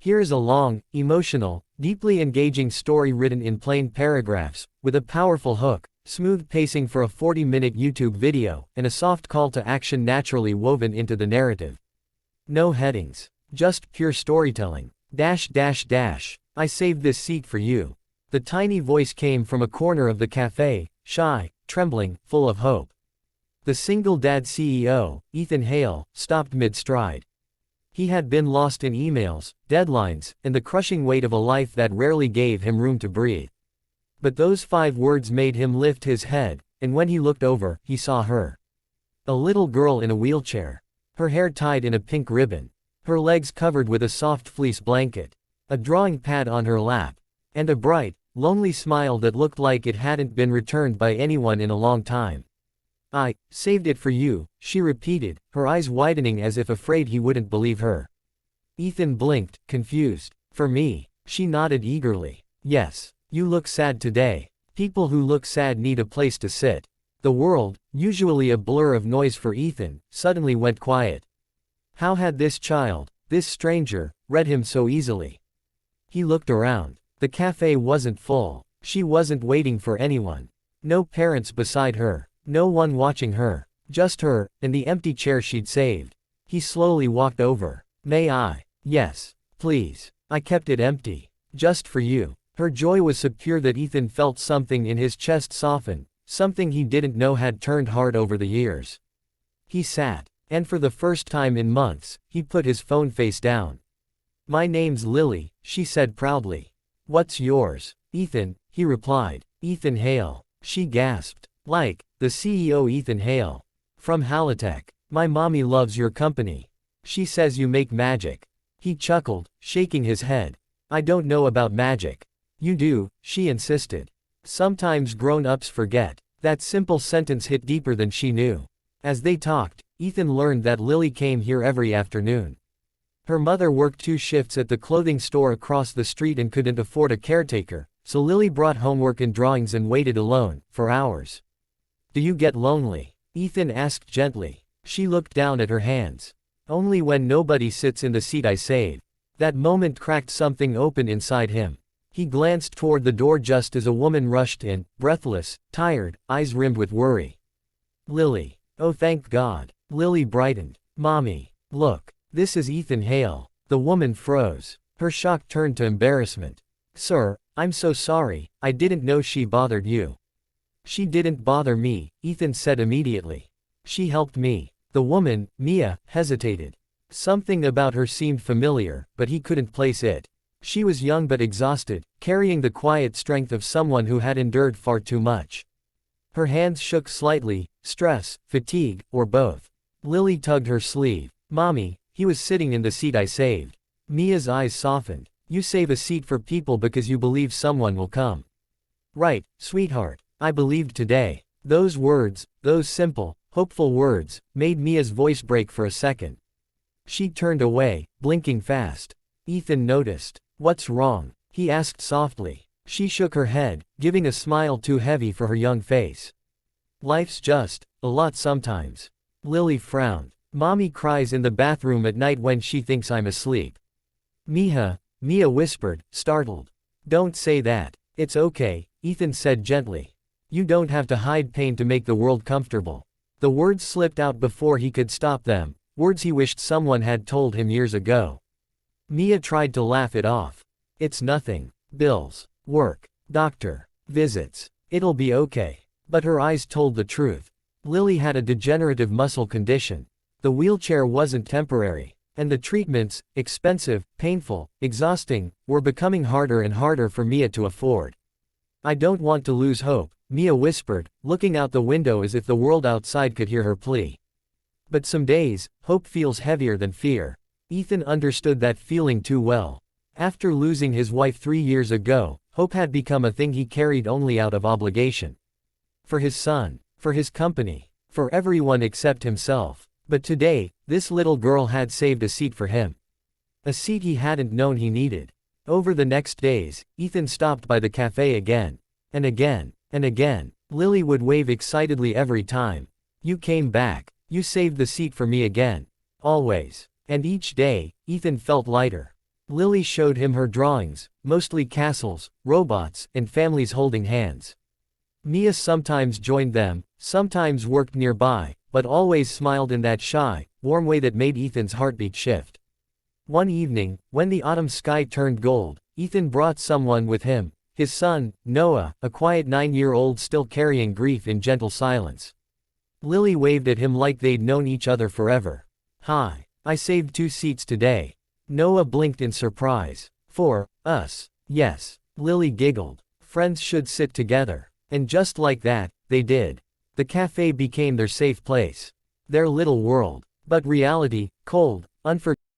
Here is a long, emotional, deeply engaging story written in plain paragraphs, with a powerful hook, smooth pacing for a 40-minute YouTube video, and a soft call to action naturally woven into the narrative. No headings. Just pure storytelling. I saved this seat for you. The tiny voice came from a corner of the cafe, shy, trembling, full of hope. The single dad CEO, Ethan Hale, stopped mid-stride. He had been lost in emails, deadlines, and the crushing weight of a life that rarely gave him room to breathe. But those 5 words made him lift his head, and when he looked over, he saw her. A little girl in a wheelchair. Her hair tied in a pink ribbon. Her legs covered with a soft fleece blanket. A drawing pad on her lap. And a bright, lonely smile that looked like it hadn't been returned by anyone in a long time. I saved it for you, she repeated, her eyes widening as if afraid he wouldn't believe her. Ethan blinked, confused. For me? She nodded eagerly. Yes. You look sad today. People who look sad need a place to sit. The world, usually a blur of noise for Ethan, suddenly went quiet. How had this child, this stranger, read him so easily? He looked around. The cafe wasn't full. She wasn't waiting for anyone. No parents beside her. No one watching her. Just her, and the empty chair she'd saved. He slowly walked over. May I? Yes. Please. I kept it empty. Just for you. Her joy was so pure that Ethan felt something in his chest soften, something he didn't know had turned hard over the years. He sat, and for the first time in months, he put his phone face down. My name's Lily, she said proudly. What's yours? Ethan, he replied. Ethan Hale. She gasped. Like, the CEO Ethan Hale. From Halitech. My mommy loves your company. She says you make magic. He chuckled, shaking his head. I don't know about magic. You do, she insisted. Sometimes grown-ups forget. That simple sentence hit deeper than she knew. As they talked, Ethan learned that Lily came here every afternoon. Her mother worked 2 shifts at the clothing store across the street and couldn't afford a caretaker, so Lily brought homework and drawings and waited alone, for hours. Do you get lonely? Ethan asked gently. She looked down at her hands. Only when nobody sits in the seat I save. That moment cracked something open inside him. He glanced toward the door just as a woman rushed in, breathless, tired, eyes rimmed with worry. Lily. Oh, thank God. Lily brightened. Mommy. Look. This is Ethan Hale. The woman froze. Her shock turned to embarrassment. Sir, I'm so sorry, I didn't know she bothered you. She didn't bother me, Ethan said immediately. She helped me. The woman, Mia, hesitated. Something about her seemed familiar, but he couldn't place it. She was young but exhausted, carrying the quiet strength of someone who had endured far too much. Her hands shook slightly, stress, fatigue, or both. Lily tugged her sleeve. Mommy, he was sitting in the seat I saved. Mia's eyes softened. You save a seat for people because you believe someone will come. Right, sweetheart. I believed today. Those words, those simple, hopeful words, made Mia's voice break for a second. She turned away, blinking fast. Ethan noticed. What's wrong? He asked softly. She shook her head, giving a smile too heavy for her young face. Life's just a lot sometimes. Lily frowned. Mommy cries in the bathroom at night when she thinks I'm asleep. Mia whispered, startled. Don't say that. It's okay, Ethan said gently. You don't have to hide pain to make the world comfortable. The words slipped out before he could stop them, words he wished someone had told him years ago. Mia tried to laugh it off. It's nothing. Bills. Work. Doctor. Visits. It'll be okay. But her eyes told the truth. Lily had a degenerative muscle condition. The wheelchair wasn't temporary. And the treatments, expensive, painful, exhausting, were becoming harder and harder for Mia to afford. I don't want to lose hope, Mia whispered, looking out the window as if the world outside could hear her plea. But some days, hope feels heavier than fear. Ethan understood that feeling too well. After losing his wife 3 years ago, hope had become a thing he carried only out of obligation. For his son, for his company, for everyone except himself. But today, this little girl had saved a seat for him. A seat he hadn't known he needed. Over the next days, Ethan stopped by the cafe again. And again, and again. Lily would wave excitedly every time. You came back. You saved the seat for me again. Always. And each day, Ethan felt lighter. Lily showed him her drawings, mostly castles, robots, and families holding hands. Mia sometimes joined them, sometimes worked nearby, but always smiled in that shy, warm way that made Ethan's heartbeat shift. One evening, when the autumn sky turned gold, Ethan brought someone with him, his son, Noah, a quiet 9-year-old still carrying grief in gentle silence. Lily waved at him like they'd known each other forever. "Hi. I saved 2 seats today." Noah blinked in surprise. "For us." "Yes." Lily giggled. "Friends should sit together." And just like that, they did. The cafe became their safe place. Their little world. But reality, cold, unforgiving.